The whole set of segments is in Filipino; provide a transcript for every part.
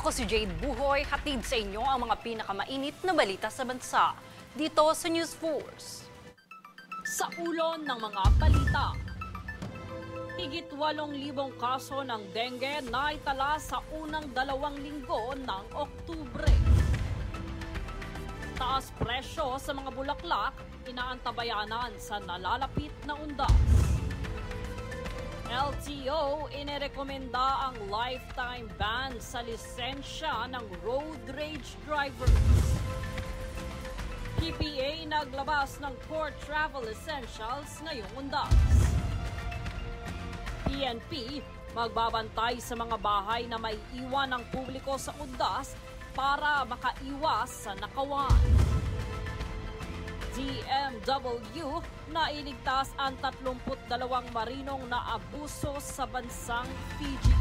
Ako si Jade Buhoy, hatid sa inyo ang mga pinakamainit na balita sa bansa dito sa News Force. Sa ulon ng mga balita, higit 8,000 kaso ng dengue na itala sa unang 2 linggo ng Oktubre. Taas presyo sa mga bulaklak, inaantabayanan sa nalalapit na undas. LTO inirekomenda ang lifetime ban sa lisensya ng road rage drivers. PPA naglabas ng core travel essentials ngayong undas. PNP magbabantay sa mga bahay na may iwan ng publiko sa undas para makaiwas sa nakawan. DMW na iligtas ang 32 marinong na abuso sa bansang Fiji.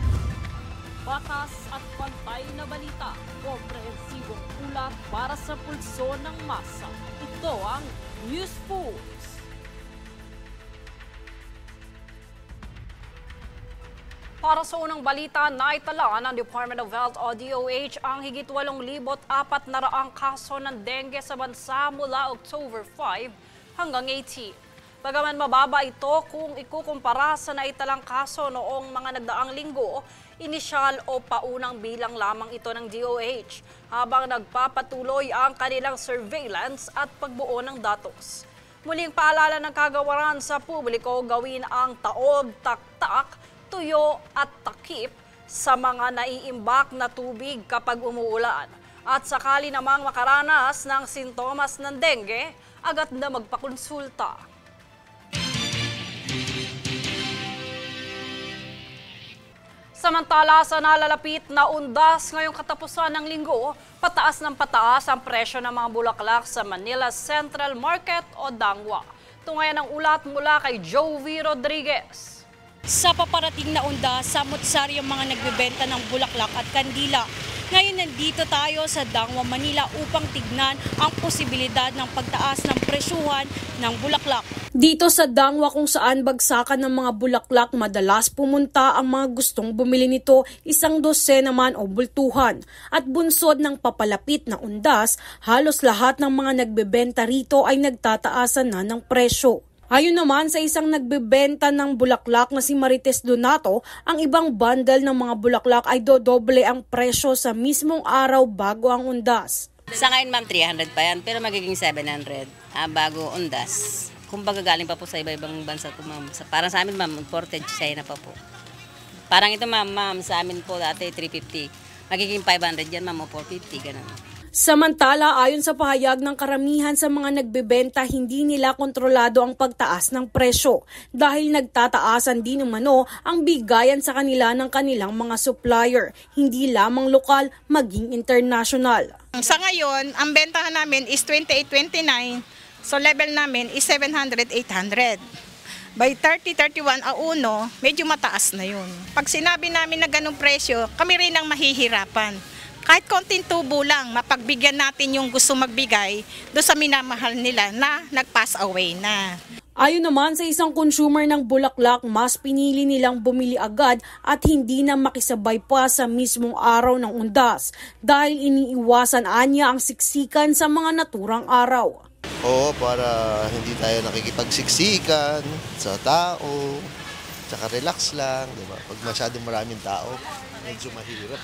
Batas at pantay na balita, komprehensibong ulat para sa pulso ng masa. Ito ang News Force. Para sa unang balita, naitala ng Department of Health o DOH ang higit 8,400 kaso ng dengue sa bansa mula October 5 hanggang 18. Bagaman mababa ito kung ikukumpara sa naitalang kaso noong mga nagdaang linggo, inisyal o paunang bilang lamang ito ng DOH habang nagpapatuloy ang kanilang surveillance at pagbuo ng datos. Muling paalala ng kagawaran sa publiko gawin ang taob, taktak, tuyo at takip sa mga naiimbak na tubig kapag umuulan. At sakali namang makaranas ng sintomas ng dengue, agad na magpakonsulta. Samantala sa nalalapit na undas ngayong katapusan ng linggo, pataas ng pataas ang presyo ng mga bulaklak sa Manila Central Market o Dangwa. Tungayan ang ulat mula kay Jovi Rodriguez. Sa paparating na undas, samot-sari ang mga nagbebenta ng bulaklak at kandila. Ngayon nandito tayo sa Dangwa, Manila upang tignan ang posibilidad ng pagtaas ng presyuhan ng bulaklak. Dito sa Dangwa kung saan bagsakan ng mga bulaklak, madalas pumunta ang mga gustong bumili nito, 12 naman o bultuhan. At bunsod ng papalapit na undas, halos lahat ng mga nagbebenta rito ay nagtataasan na ng presyo. Ayon naman sa isang nagbebenta ng bulaklak na si Marites Donato, ang ibang bundle ng mga bulaklak ay dodoble ang presyo sa mismong araw bago ang undas. Sa ngayon ma'am, 300 pa yan, pero magiging 700 bago undas. Kumbaga galing pa po sa iba-ibang bansa po ma'am. Parang sa amin ma'am, imported China pa po. Parang ito ma'am, sa amin po dati 350. Magiging 500 yan ma'am o 450, ganun. Samantala, ayon sa pahayag ng karamihan sa mga nagbebenta, hindi nila kontrolado ang pagtaas ng presyo dahil nagtataasan din umano ang bigayan sa kanila ng kanilang mga supplier, hindi lamang lokal, maging international. Sa ngayon, ang bentahan namin is 28-29, so level namin is 700-800. By 30-31 a uno, medyo mataas na yun. Pag sinabi namin na ganung presyo, kami rin ang mahihirapan. Kahit konting tubo lang, mapagbigyan natin yung gusto magbigay doon sa minamahal nila na nag-pass away na. Ayon naman sa isang consumer ng bulaklak, mas pinili nilang bumili agad at hindi na makisabay pa sa mismong araw ng undas dahil iniiwasan anya ang siksikan sa mga naturang araw. Oo, para hindi tayo nakikipagsiksikan sa tao, tsaka relax lang, diba? Pag masyadong maraming tao, medyo mahirap.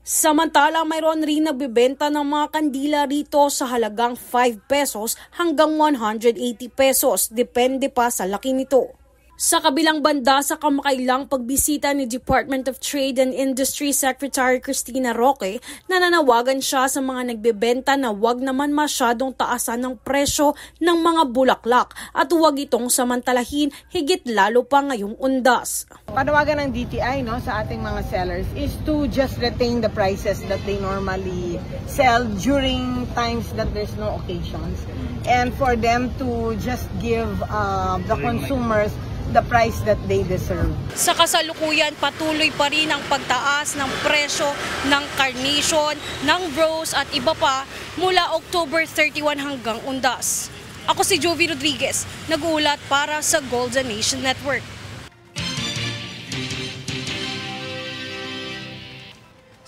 Samantala, mayroon rin nagbebenta ng mga kandila rito sa halagang 5 pesos hanggang 180 pesos, depende pa sa laki nito. Sa kabilang banda, sa kamakailang pagbisita ni Department of Trade and Industry Secretary Cristina Roque, nananawagan siya sa mga nagbebenta na huwag naman masyadong taasan ng presyo ng mga bulaklak at huwag itong samantalahin higit lalo pa ngayong undas. Panawagan ng DTI sa ating mga sellers is to just retain the prices that they normally sell during times that there's no occasions, and for them to just give the consumers the price that they deserve. Sa kasalukuyan, patuloy pa rin ang pagtaas ng presyo ng carnation, ng rose at iba pa mula October 31 hanggang undas. Ako si Jovi Rodriguez, nag-uulat para sa Golden Nation Network.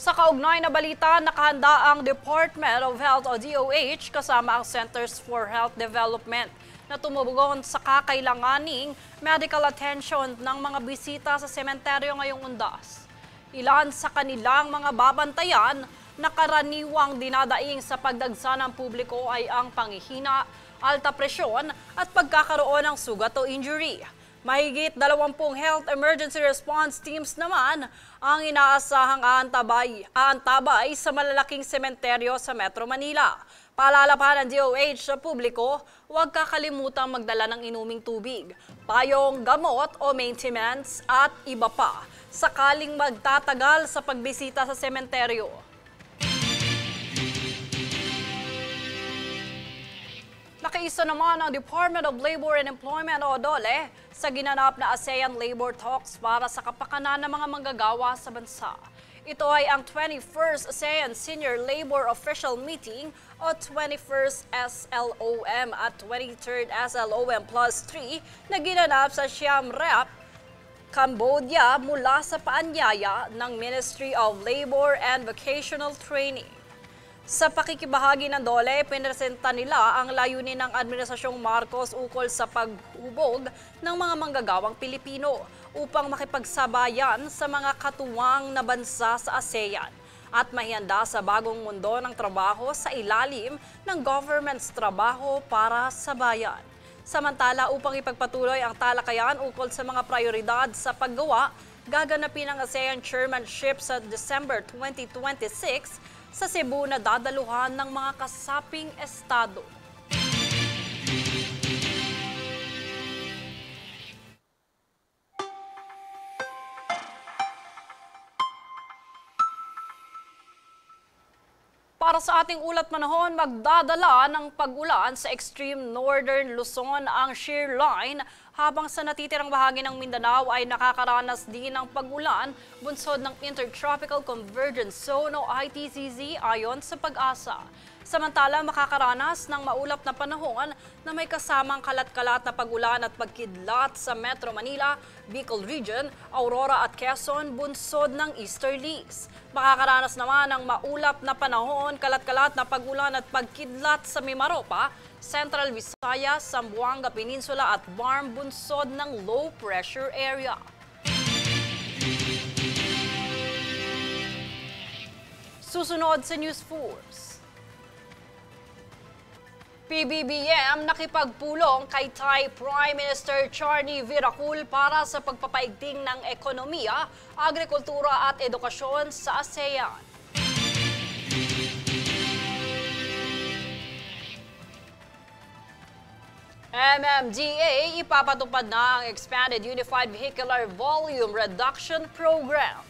Sa kaugnay na balita, nakahanda ang Department of Health o DOH kasama ang Centers for Health Development na tumugon sa kakailanganing medical attention ng mga bisita sa sementeryo ngayong Undas. Ilan sa kanilang mga babantayan na karaniwang dinadaing sa pagdagsa ng publiko ay ang pangihina, alta presyon at pagkakaroon ng sugat o injury. Mahigit 20 health emergency response teams naman ang inaasahang aantabay sa malalaking sementeryo sa Metro Manila. Paalala pa ng DOH sa publiko, huwag kakalimutan magdala ng inuming tubig, payong, gamot o maintenance at iba pa sakaling magtatagal sa pagbisita sa sementeryo. Nakiisa naman ang Department of Labor and Employment o DOLE sa ginanap na ASEAN Labor Talks para sa kapakanan ng mga manggagawa sa bansa. Ito ay ang 21st ASEAN Senior Labor Official Meeting o 21st SLOM at 23rd SLOM Plus 3 na ginanap sa Siem Reap, Cambodia mula sa paanyaya ng Ministry of Labor and Vocational Training. Sa pakikibahagi ng DOLE, pinresenta nila ang layunin ng Administrasyong Marcos ukol sa paghubog ng mga manggagawang Pilipino upang makipagsabayan sa mga katuwang na bansa sa ASEAN at mahihanda sa bagong mundo ng trabaho sa ilalim ng government's trabaho para sa bayan. Samantala, upang ipagpatuloy ang talakayan ukol sa mga prioridad sa paggawa, gaganapin ang ASEAN Chairmanship sa December 2026 sa Cebu na dadaluhan ng mga kasaping estado. Para sa ating ulat panahon, magdadala ng pag-ulan sa extreme northern Luzon ang shear line habang sa natitirang bahagi ng Mindanao ay nakakaranas din ng pag-ulan bunsod ng Intertropical Convergence Zone o ITCZ ayon sa Pag-asa. Samantala, makakaranas ng maulap na panahon na may kasamang kalat-kalat na pag-ulan at pagkidlat sa Metro Manila, Bicol Region, Aurora at Quezon bunsod ng easterlies. Makakaranas naman ng maulap na panahon, kalat-kalat na pag-ulan at pagkidlat sa Mimaropa, Central Visayas, Zamboanga Peninsula at Barm bunsod ng low pressure area. Susunod sa News Force. PBBM nakipagpulong kay Thai Prime Minister Charney Virakul para sa pagpapaigting ng ekonomiya, agrikultura at edukasyon sa ASEAN. MMDA ipapatupad na ang Expanded Unified Vehicular Volume Reduction Program.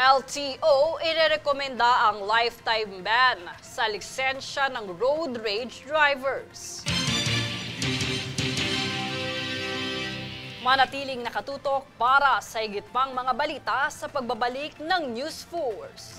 LTO irerekomenda ang lifetime ban sa lisensya ng road rage drivers. Manatiling nakatutok para sa higit pang mga balita sa pagbabalik ng News Force.